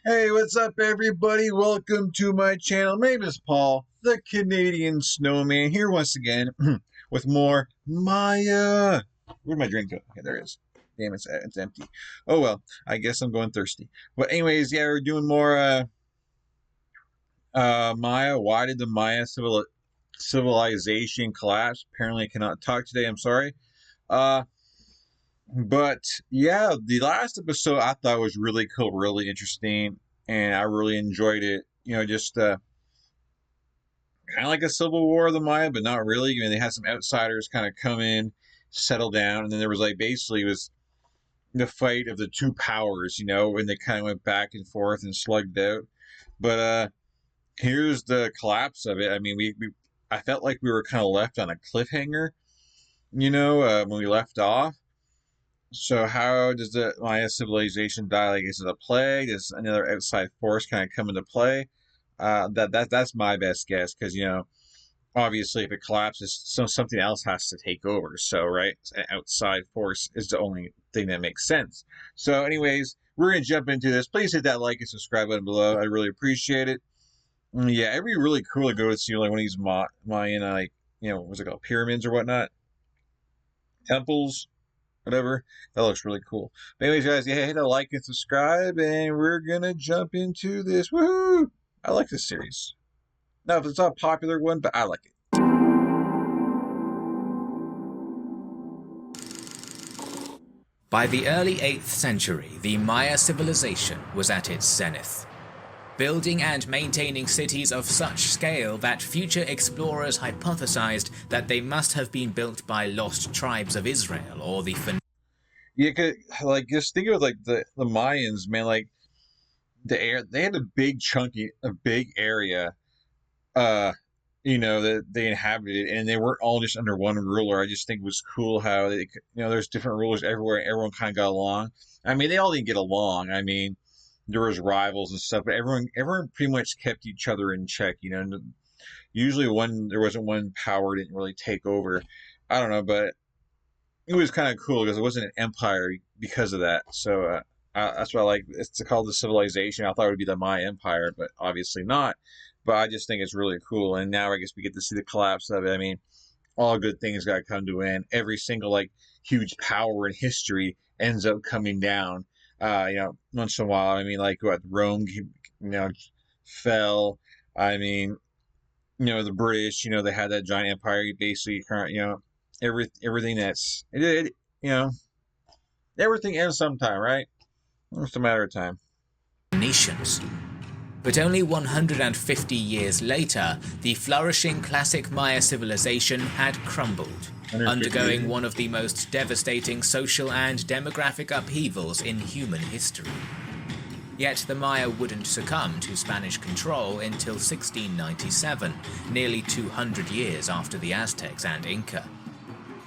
Hey, what's up, everybody? Welcome to my channel. My name is Paul, the Canadian Snowman, here once again with more Maya. Where'd my drink go? Okay, there it is. Damn, it's empty. Oh well, I guess I'm going thirsty. But anyways, yeah, we're doing more Maya. Why did the Maya civilization collapse? Apparently, I cannot talk today. I'm sorry. Uh, but yeah, the last episode I thought was really cool, really interesting, and I really enjoyed it. Just kind of like a civil war of the Maya, but not really. I mean, they had some outsiders kind of come in, settle down, and then there was like basically it was the fight of the two powers, and they kind of went back and forth and slugged out. But here's the collapse of it. I mean, we I felt like we were kind of left on a cliffhanger, when we left off. So how does the Maya civilization die? Like, is it a plague? Does another outside force kind of come into play? That's my best guess because obviously if it collapses, something else has to take over. So right, an outside force is the only thing that makes sense. So anyways, we're gonna jump into this. Please hit that like and subscribe button below. I really appreciate it. Yeah, it'd be really cool to go to see like one of these Mayan what's it called, pyramids or whatnot, temples, whatever. That looks really cool. But anyways, guys, yeah, hit a like and subscribe, and we're gonna jump into this. Woohoo! I like this series. Now, if it's not a popular one, but I like it. By the early 8th century, the Maya civilization was at its zenith, building and maintaining cities of such scale that future explorers hypothesized that they must have been built by lost tribes of Israel or the Yeah, like just think of like the Mayans, man. Like they had a big area, that they inhabited, and they weren't all just under one ruler. I just think it was cool how there's different rulers everywhere, and everyone kind of got along. I mean, they all didn't get along. I mean, there was rivals and stuff, but everyone pretty much kept each other in check. And usually when there wasn't one power didn't really take over. I don't know, but it was kind of cool because it wasn't an empire because of that. So that's what I like. It's called the civilization. I thought it would be the Maya Empire, but obviously not. But I just think it's really cool. And now I guess we get to see the collapse of it. I mean, all good things got to come to an end. Every single like huge power in history ends up coming down. Once in a while. I mean, like what Rome, fell. I mean, the British, they had that giant empire. Basically, everything everything ends sometime, right? It's just a matter of time. Phoenicians. But only 150 years later, the flourishing classic Maya civilization had crumbled, undergoing one of the most devastating social and demographic upheavals in human history. Yet the Maya wouldn't succumb to Spanish control until 1697, nearly 200 years after the Aztecs and Inca.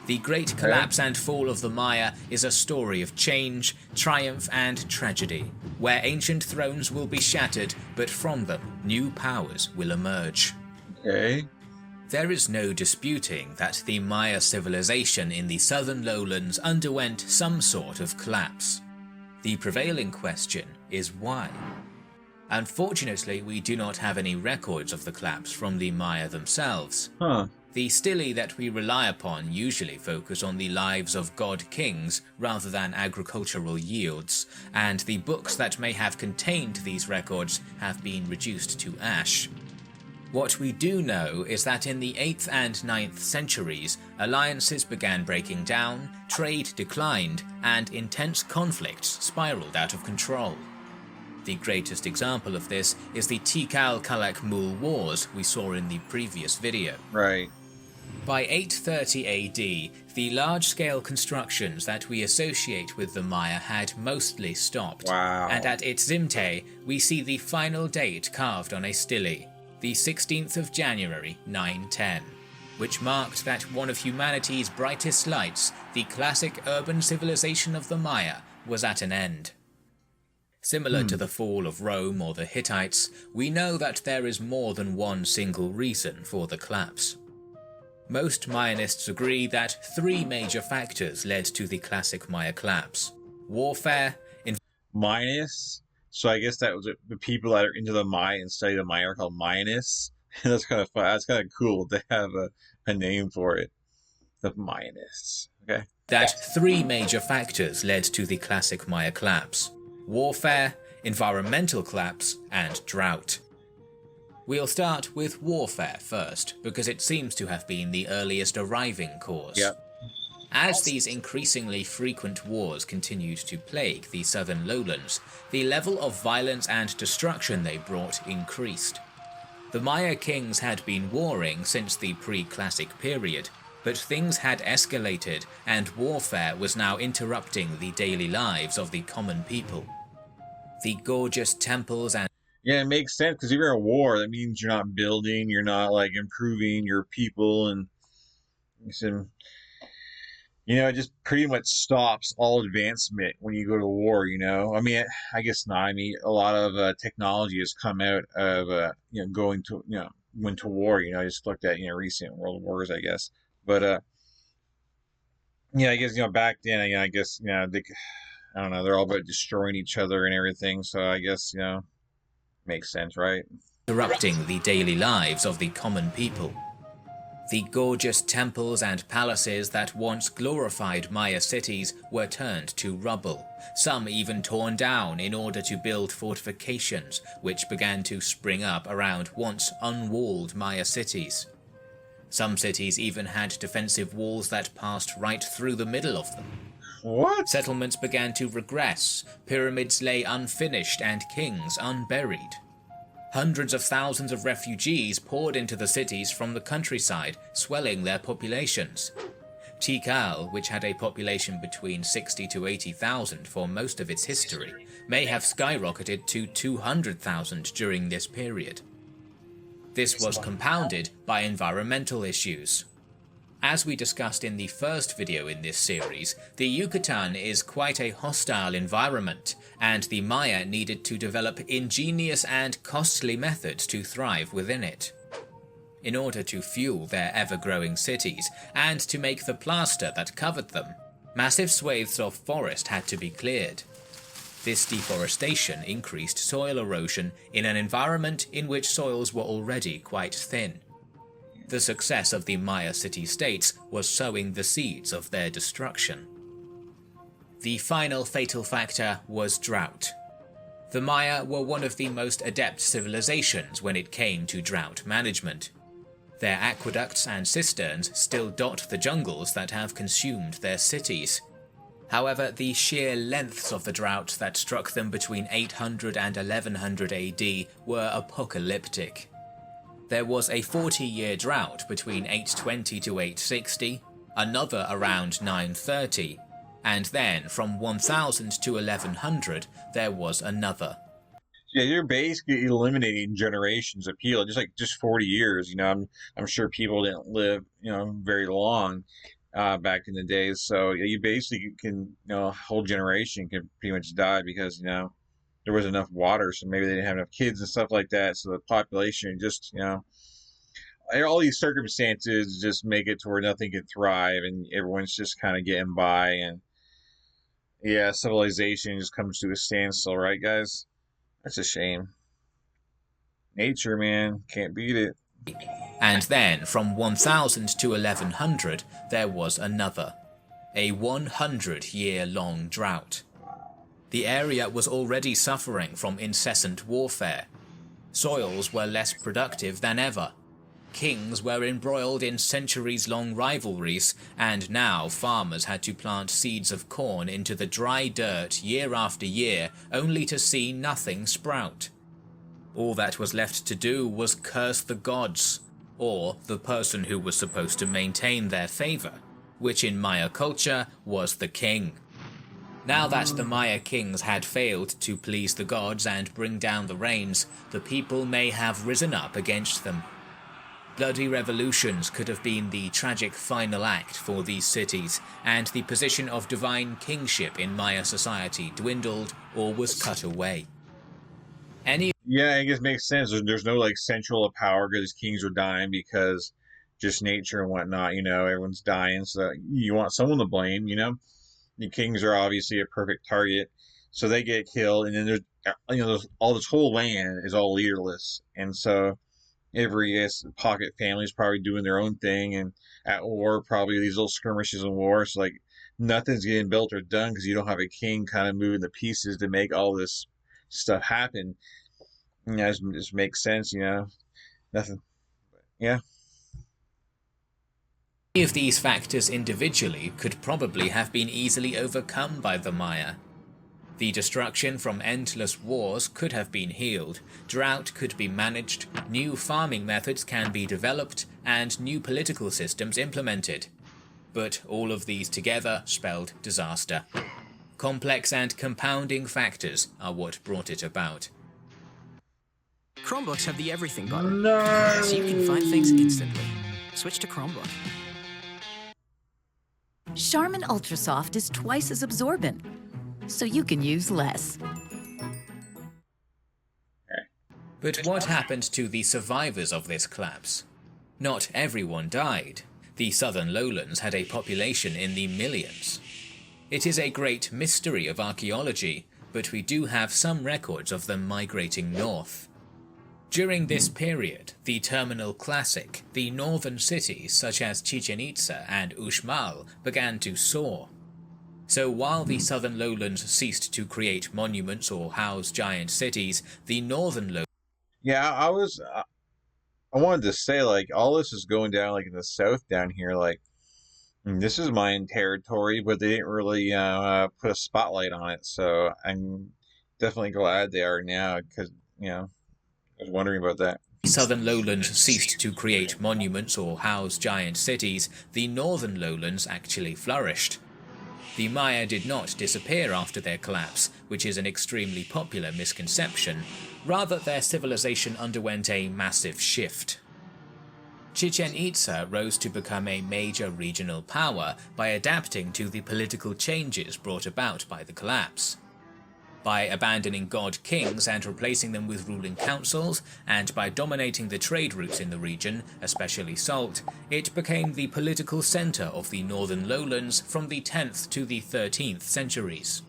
The great collapse and fall of the Maya is a story of change, triumph, and tragedy, where ancient thrones will be shattered, but from them, new powers will emerge. Okay. There is no disputing that the Maya civilization in the southern lowlands underwent some sort of collapse. The prevailing question is why. Unfortunately, we do not have any records of the collapse from the Maya themselves. The stelae that we rely upon usually focus on the lives of god-kings rather than agricultural yields, and the books that may have contained these records have been reduced to ash. What we do know is that in the 8th and 9th centuries, alliances began breaking down, trade declined, and intense conflicts spiraled out of control. The greatest example of this is the Tikal-Kalak-Mul Wars we saw in the previous video. Right. By 830 AD, the large-scale constructions that we associate with the Maya had mostly stopped. Wow. And at Itzimte, we see the final date carved on a stele, the 16th of January 910, which marked that one of humanity's brightest lights, the classic urban civilization of the Maya, was at an end. Similar to the fall of Rome or the Hittites, we know that there is more than one single reason for the collapse. Most Mayanists agree that 3 major factors led to the classic Maya collapse: warfare, Mayanists? So I guess that was it. The people that are into the Maya and study the Maya are called Mayanists. That's kind of fun. That's kind of cool to have a name for it. The Mayanists. Okay. That three major factors led to the classic Maya collapse: warfare, environmental collapse, and drought. We'll start with warfare first, because it seems to have been the earliest arriving cause. Yep. As these increasingly frequent wars continued to plague the southern lowlands, the level of violence and destruction they brought increased. The Maya kings had been warring since the pre-classic period, but things had escalated and warfare was now interrupting the daily lives of the common people. The gorgeous temples and Yeah, it makes sense because if you're in a war, that means you're not building, you're not like improving your people, and some, it just pretty much stops all advancement when you go to war. I mean, I guess not. I mean, a lot of technology has come out of going to went to war. I just looked at recent world wars, I guess, but I guess back then, I guess they, I don't know, they're all about destroying each other and everything. So I guess makes sense, right? interrupting the daily lives of the common people. The gorgeous temples and palaces that once glorified Maya cities were turned to rubble, some even torn down in order to build fortifications which began to spring up around once unwalled Maya cities. Some cities even had defensive walls that passed right through the middle of them. What? Settlements began to regress, pyramids lay unfinished and kings unburied. Hundreds of thousands of refugees poured into the cities from the countryside, swelling their populations. Tikal, which had a population between 60 to 80,000 for most of its history, may have skyrocketed to 200,000 during this period. This was compounded by environmental issues. As we discussed in the first video in this series, the Yucatan is quite a hostile environment, and the Maya needed to develop ingenious and costly methods to thrive within it. In order to fuel their ever-growing cities, and to make the plaster that covered them, massive swathes of forest had to be cleared. This deforestation increased soil erosion in an environment in which soils were already quite thin. The success of the Maya city-states was sowing the seeds of their destruction. The final fatal factor was drought. The Maya were one of the most adept civilizations when it came to drought management. Their aqueducts and cisterns still dot the jungles that have consumed their cities. However, the sheer lengths of the drought that struck them between 800 and 1100 AD were apocalyptic. There was a 40-year drought between 820 to 860, another around 930, and then from 1000 to 1100 there was another. Yeah, you're basically eliminating generations of people. Just 40 years. I'm sure people didn't live very long back in the days. So you basically can a whole generation can pretty much die because there was enough water, so maybe they didn't have enough kids and stuff like that. So the population just all these circumstances just make it to where nothing can thrive, and everyone's just kind of getting by, and yeah, civilization just comes to a standstill, right, guys? That's a shame. Nature, man, can't beat it. And then from 1000 to 1100 there was another, a 100-year-long drought. The area was already suffering from incessant warfare. Soils were less productive than ever. Kings were embroiled in centuries-long rivalries, and now farmers had to plant seeds of corn into the dry dirt year after year only to see nothing sprout. All that was left to do was curse the gods, or the person who was supposed to maintain their favor, which in Maya culture was the king. Now that the Maya kings had failed to please the gods and bring down the rains, the people may have risen up against them. Bloody revolutions could have been the tragic final act for these cities, and the position of divine kingship in Maya society dwindled or was cut away. Yeah, I guess it makes sense. There's no central power because kings are dying because just nature and whatnot. Everyone's dying, so you want someone to blame. The kings are obviously a perfect target. So they get killed, and then there's all this whole land is all leaderless, and so every pocket family's probably doing their own thing and at war, probably these little skirmishes in war. So like nothing's getting built or done because you don't have a king kind of moving the pieces to make all this stuff happen. It just makes sense, nothing. Yeah. Any of these factors individually could probably have been easily overcome by the Maya. The destruction from endless wars could have been healed, drought could be managed, new farming methods can be developed, and new political systems implemented. But all of these together spelled disaster. Complex and compounding factors are what brought it about. Chromebooks have the everything button, No. so you can find things instantly. Switch to Chromebook. Charmin Ultra Soft is twice as absorbent, so you can use less. But what happened to the survivors of this collapse? Not everyone died. The southern lowlands had a population in the millions. It is a great mystery of archaeology, but we do have some records of them migrating north. During this period, the Terminal Classic, the northern cities such as Chichen Itza and Uxmal began to soar. So while the southern lowlands ceased to create monuments or house giant cities, the northern lowlands... Yeah, I wanted to say, like, all this is going down, like, in the south down here, like, this is Mayan territory, but they didn't really put a spotlight on it, so I'm definitely glad they are now, because, I was wondering about that. The southern lowlands ceased to create monuments or house giant cities, the northern lowlands actually flourished. The Maya did not disappear after their collapse, which is an extremely popular misconception. Rather, their civilization underwent a massive shift. Chichen Itza rose to become a major regional power by adapting to the political changes brought about by the collapse. By abandoning god kings and replacing them with ruling councils, and by dominating the trade routes in the region, especially salt, it became the political center of the northern lowlands from the 10th to the 13th centuries.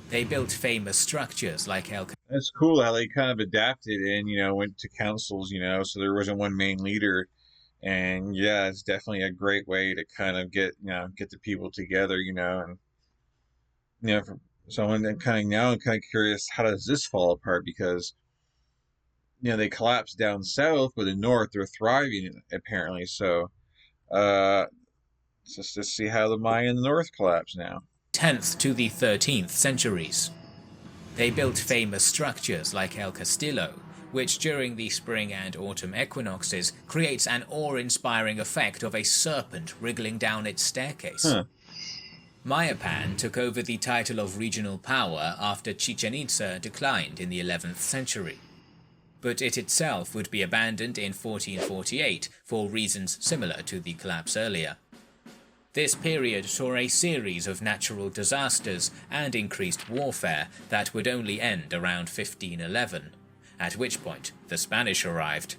They built famous structures like That's cool how they kind of adapted and, went to councils, so there wasn't one main leader. And yeah, it's definitely a great way to kind of get the people together, and, so I'm kind of curious, how does this fall apart? Because they collapsed down south, but in north they're thriving apparently. So just to see how the Maya in the north collapse now. 10th to the 13th centuries. They built famous structures like El Castillo, which during the spring and autumn equinoxes creates an awe-inspiring effect of a serpent wriggling down its staircase. Mayapan took over the title of regional power after Chichen Itza declined in the 11th century. But it itself would be abandoned in 1448 for reasons similar to the collapse earlier. This period saw a series of natural disasters and increased warfare that would only end around 1511, at which point the Spanish arrived.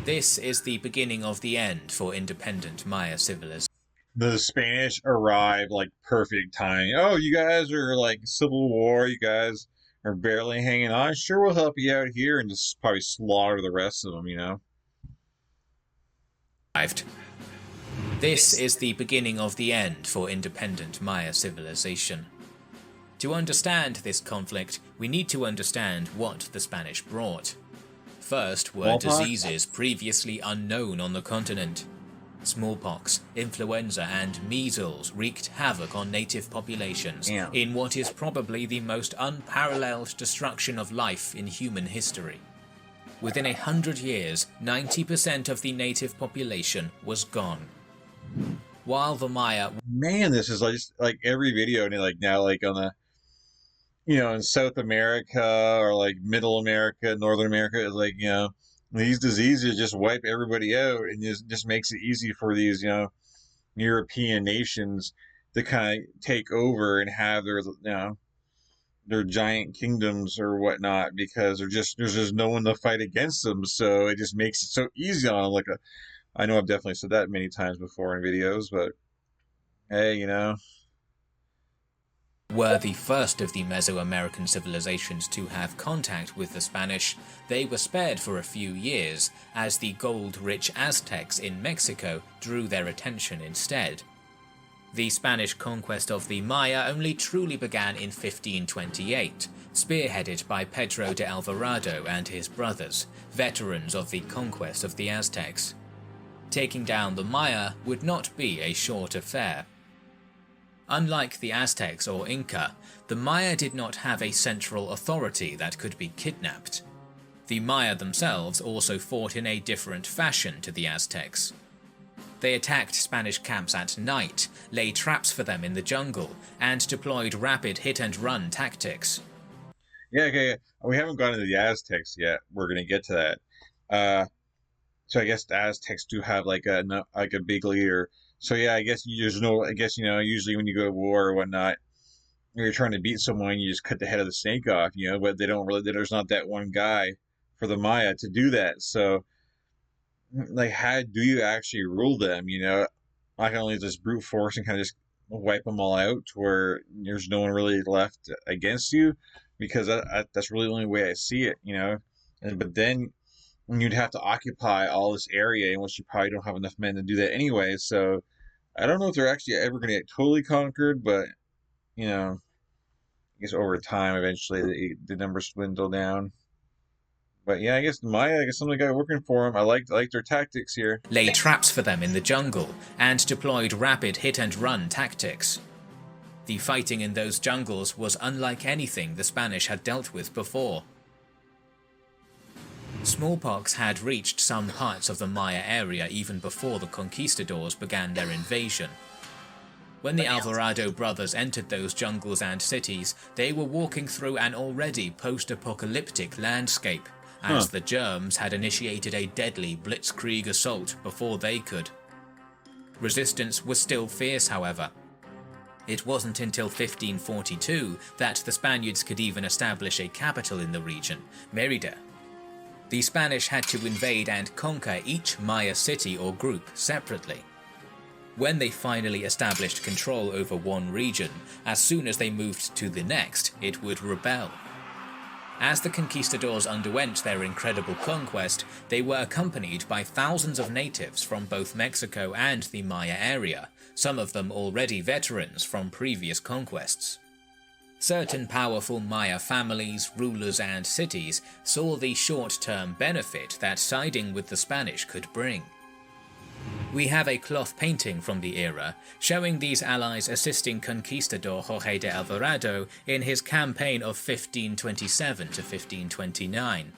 This is the beginning of the end for independent Maya civilization. The Spanish arrived like perfect time. Oh, you guys are like civil war. You guys are barely hanging on. Sure, we'll help you out here, and just probably slaughter the rest of them. This is the beginning of the end for independent Maya civilization. To understand this conflict, we need to understand what the Spanish brought. First were diseases previously unknown on the continent. Smallpox, influenza, and measles wreaked havoc on native populations in what is probably the most unparalleled destruction of life in human history. Within 100 years, 90% of the native population was gone. While the Maya... Man, this is like every video, and like now, like on the, in South America or like Middle America, Northern America, is like, these diseases just wipe everybody out, and just makes it easy for these, European nations to kind of take over and have their giant kingdoms or whatnot, because there's just no one to fight against them. So it just makes it so easy on them. Like I know I've definitely said that many times before in videos, but hey, were the first of the Mesoamerican civilizations to have contact with the Spanish, they were spared for a few years, as the gold-rich Aztecs in Mexico drew their attention instead. The Spanish conquest of the Maya only truly began in 1528, spearheaded by Pedro de Alvarado and his brothers, veterans of the conquest of the Aztecs. Taking down the Maya would not be a short affair. Unlike the Aztecs or Inca, the Maya did not have a central authority that could be kidnapped. The Maya themselves also fought in a different fashion to the Aztecs. They attacked Spanish camps at night, laid traps for them in the jungle, and deployed rapid hit-and-run tactics. Yeah, okay. We haven't gone into the Aztecs yet. We're gonna get to that. So I guess the Aztecs do have like a big leader. So yeah, I guess usually when you go to war or whatnot, you're trying to beat someone, you just cut the head of the snake off, but they don't really. There's not that one guy for the Maya to do that. So like, how do you actually rule them? I can only just brute force and kind of just wipe them all out, to where there's no one really left against you, because that's really the only way I see it. But then you'd have to occupy all this area, in which you probably don't have enough men to do that anyway. So I don't know if they're actually ever going to get totally conquered, but I guess over time, eventually the numbers dwindle down. But yeah, I guess Maya, something got working for them. I like their tactics here. Laid traps for them in the jungle, and deployed rapid hit-and-run tactics. The fighting in those jungles was unlike anything the Spanish had dealt with before. Smallpox had reached some parts of the Maya area even before the conquistadors began their invasion. When the Alvarado brothers entered those jungles and cities, they were walking through an already post-apocalyptic landscape, as the germs had initiated a deadly blitzkrieg assault before they could. Resistance was still fierce, however. It wasn't until 1542 that the Spaniards could even establish a capital in the region, Mérida. The Spanish had to invade and conquer each Maya city or group separately. When they finally established control over one region, as soon as they moved to the next, it would rebel. As the conquistadors underwent their incredible conquest, they were accompanied by thousands of natives from both Mexico and the Maya area, some of them already veterans from previous conquests. Certain powerful Maya families, rulers, and cities saw the short-term benefit that siding with the Spanish could bring. We have a cloth painting from the era, showing these allies assisting conquistador Jorge de Alvarado in his campaign of 1527 to 1529.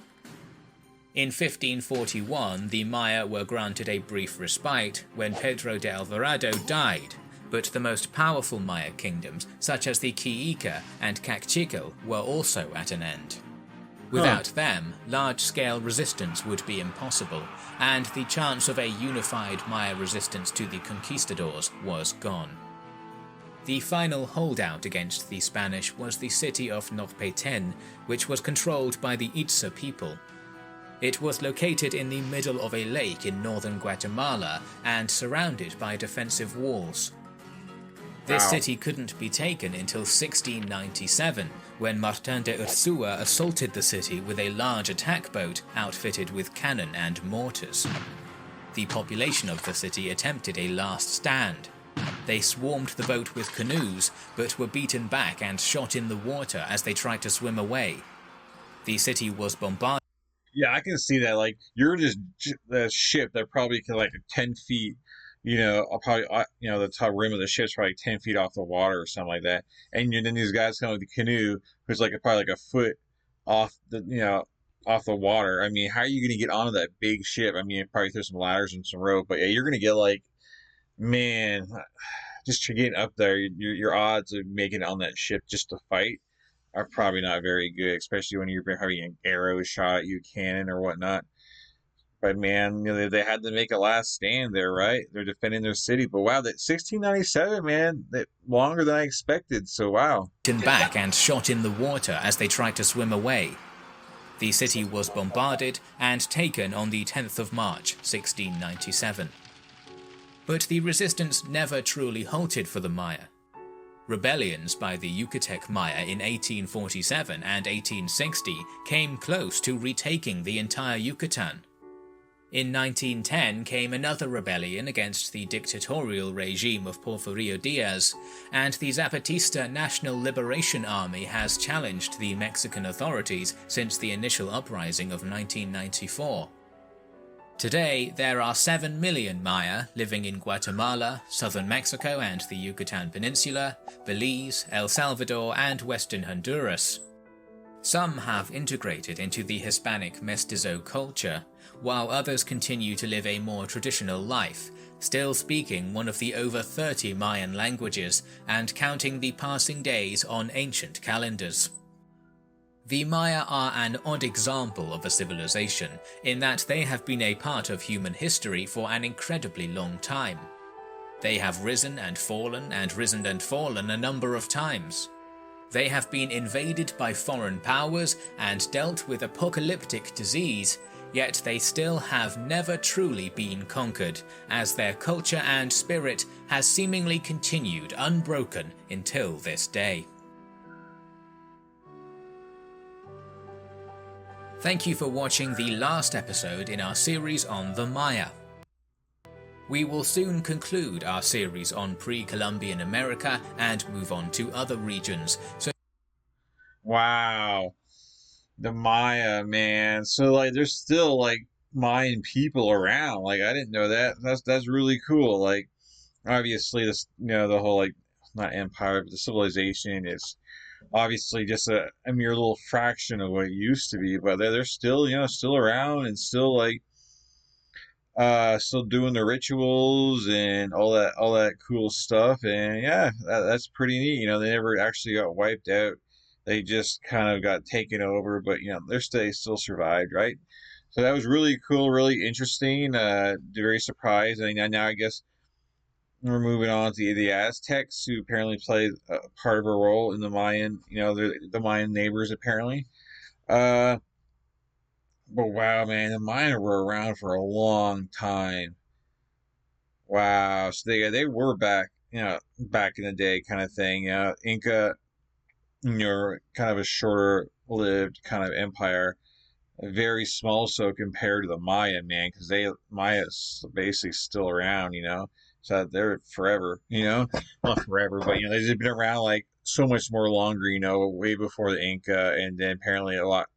In 1541, the Maya were granted a brief respite when Pedro de Alvarado died, but the most powerful Maya kingdoms, such as the Quiica and Cacchical, were also at an end. Without them, large-scale resistance would be impossible, and the chance of a unified Maya resistance to the conquistadors was gone. The final holdout against the Spanish was the city of Nopeten, which was controlled by the Itza people. It was located in the middle of a lake in northern Guatemala and surrounded by defensive walls. This city couldn't be taken until 1697, when Martin de Ursua assaulted the city with a large attack boat outfitted with cannon and mortars. The population of the city attempted a last stand. They swarmed the boat with canoes, but were beaten back and shot in the water as they tried to swim away. The city was bombarded. Yeah, I can see that. Like, you're just the ship that probably could, like, 10 feet, the top rim of the ship's probably 10 feet off the water or something like that. And then these guys come with the canoe, who's like probably like a foot off off the water. I mean, how are you going to get onto that big ship? I mean, probably through some ladders and some rope, but yeah, you're going to get like, man, just getting up there, your odds of making it on that ship just to fight are probably not very good, especially when you're having an arrow shot at you, cannon or whatnot. But man, they had to make a last stand there, right? They're defending their city. But wow, that 1697, man, that longer than I expected. So wow. Back and shot in the water as they tried to swim away. The city was bombarded and taken on the 10th of March, 1697. But the resistance never truly halted for the Maya. Rebellions by the Yucatec Maya in 1847 and 1860 came close to retaking the entire Yucatan. In 1910 came another rebellion against the dictatorial regime of Porfirio Diaz, and the Zapatista National Liberation Army has challenged the Mexican authorities since the initial uprising of 1994. Today, there are 7 million Maya living in Guatemala, southern Mexico and the Yucatan Peninsula, Belize, El Salvador, and western Honduras. Some have integrated into the Hispanic mestizo culture, while others continue to live a more traditional life, still speaking one of the over 30 Mayan languages and counting the passing days on ancient calendars. The Maya are an odd example of a civilization, in that they have been a part of human history for an incredibly long time. They have risen and fallen a number of times. They have been invaded by foreign powers and dealt with apocalyptic disease, yet they still have never truly been conquered, as their culture and spirit has seemingly continued unbroken until this day. Thank you for watching the last episode in our series on the Maya. We will soon conclude our series on pre-Columbian America and move on to other regions. Wow. The Maya, man. So like there's still like Mayan people around. Like I didn't know that. That's really cool. Like obviously this the whole like not empire but the civilization is obviously just a mere little fraction of what it used to be, but they're still still around and still like still doing the rituals and all that cool stuff. And yeah, that's pretty neat. They never actually got wiped out. They just kind of got taken over, but they still survived, right? So that was really cool, really interesting. Very surprised. And now I guess we're moving on to the Aztecs, who apparently played a part of a role in the Mayan, the Mayan neighbors apparently. But wow, man, the Mayan were around for a long time. Wow, so they were back, back in the day, kind of thing. Inca, kind of a shorter-lived kind of empire, very small, so compared to the Maya, man, because Maya's basically still around, so they're forever, not forever, but they've been around like so much more longer, way before the Inca, and then apparently a lot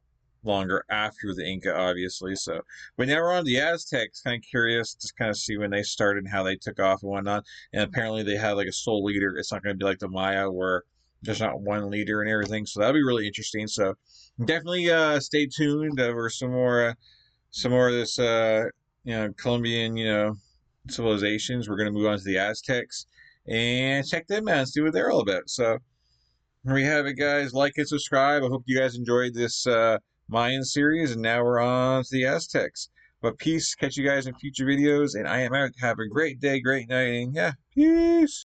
longer after the Inca, obviously. So, but now we're on the Aztecs. Kind of curious to kind of see when they started and how they took off and whatnot. And apparently they have like a sole leader. It's not going to be like the Maya where there's not one leader and everything. So that'll be really interesting. So definitely stay tuned for some more of this Colombian civilizations. We're going to move on to the Aztecs and check them out and see what they're all about. So here we have it, guys. Like and subscribe. I hope you guys enjoyed this Mayan series, and now we're on to the Aztecs. But peace. Catch you guys in future videos, and I am out. Have a great day, great night, and yeah, peace.